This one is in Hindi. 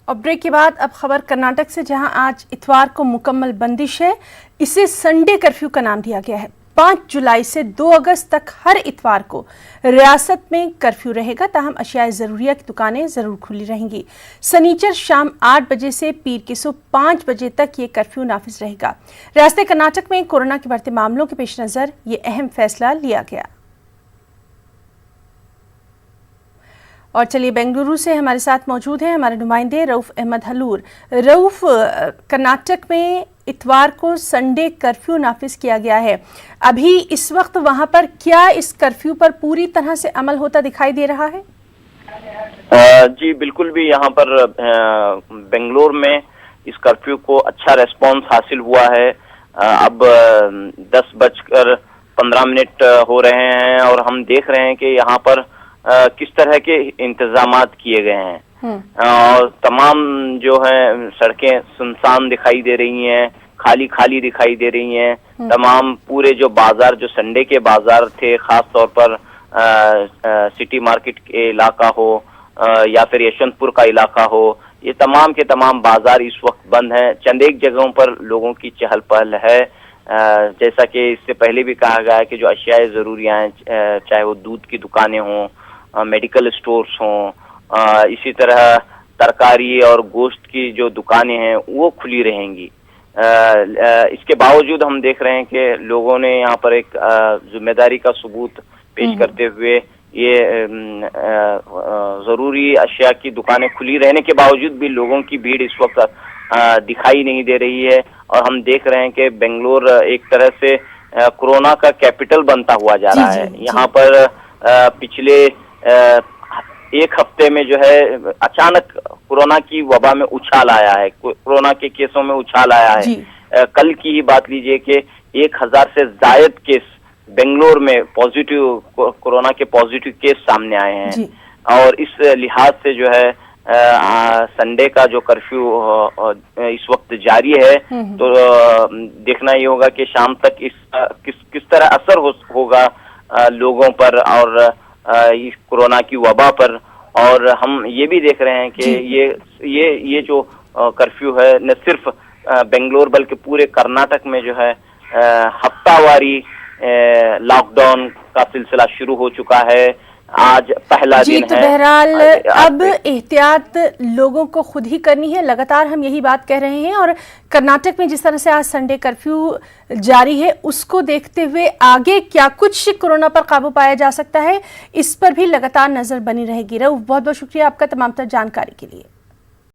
और ब्रेक के बाद अब खबर कर्नाटक से, जहां आज इतवार को मुकम्मल बंदिश है। इसे संडे कर्फ्यू का नाम दिया गया है। 5 जुलाई से 2 अगस्त तक हर इतवार को रियासत में कर्फ्यू रहेगा, ताहम अशियाए ज़रूरिया की दुकानें ज़रूर खुली रहेंगी। सनीचर शाम 8 बजे से पीर की सुबह 5 बजे तक ये कर्फ्यू नाफिज रहेगा। रियासत कर्नाटक में कोरोना के बढ़ते मामलों के पेश नज़र ये अहम फैसला लिया गया। और चलिए, बेंगलुरु से हमारे साथ मौजूद हैं हमारे नुमाइंदे रऊफ अहमद हलूर। रऊफ, कर्नाटक में इतवार को संडे कर्फ्यू नाफिज किया गया है। अभी इस वक्त वहां पर क्या इस कर्फ्यू पर पूरी तरह से अमल होता दिखाई दे रहा है? जी बिल्कुल भी यहाँ पर बेंगलोर में इस कर्फ्यू को अच्छा रेस्पॉन्स हासिल हुआ है। अब 10:15 हो रहे हैं और हम देख रहे हैं कि यहाँ पर किस तरह के इंतजामात किए गए हैं। और तमाम जो है सड़कें सुनसान दिखाई दे रही हैं, खाली खाली दिखाई दे रही हैं। तमाम पूरे जो बाजार, जो संडे के बाजार थे, खास तौर पर सिटी मार्केट के इलाका हो या फिर यशवंतपुर का इलाका हो, ये तमाम के तमाम बाजार इस वक्त बंद हैं। चंद एक जगहों पर लोगों की चहल पहल है। जैसा कि इससे पहले भी कहा गया है कि जो अशियाए ज़रूरियाँ हैं, चाहे वो दूध की दुकानें हों, मेडिकल स्टोर्स हों, इसी तरह तरकारी और गोश्त की जो दुकानें हैं वो खुली रहेंगी। इसके बावजूद हम देख रहे हैं कि लोगों ने यहाँ पर एक जिम्मेदारी का सबूत पेश करते हुए ये ज़रूरी अशिया की दुकानें खुली रहने के बावजूद भी लोगों की भीड़ इस वक्त दिखाई नहीं दे रही है। और हम देख रहे हैं कि बेंगलोर एक तरह से कोरोना का कैपिटल बनता हुआ जा रहा है। यहाँ पर पिछले एक हफ्ते में जो है अचानक कोरोना की वबा में उछाल आया है, कोरोना के केसों में उछाल आया है। कल की ही बात लीजिए कि 1000 से ज्यादा केस बेंगलोर में पॉजिटिव, कोरोना के पॉजिटिव केस सामने आए हैं। और इस लिहाज से जो है संडे का जो कर्फ्यू इस वक्त जारी है, तो देखना ये होगा कि शाम तक किस तरह असर होगा लोगों पर और इस कोरोना की वबा पर। और हम ये भी देख रहे हैं कि ये जो कर्फ्यू है न सिर्फ बेंगलोर बल्कि पूरे कर्नाटक में जो है हफ्तावारी लॉकडाउन का सिलसिला शुरू हो चुका है। आज पहला दिन है। बहरहाल अब एहतियात लोगों को खुद ही करनी है, लगातार हम यही बात कह रहे हैं। और कर्नाटक में जिस तरह से आज संडे कर्फ्यू जारी है, उसको देखते हुए आगे क्या कुछ कोरोना पर काबू पाया जा सकता है, इस पर भी लगातार नजर बनी रहेगी। रऊफ, बहुत बहुत शुक्रिया आपका तमाम तर जानकारी के लिए।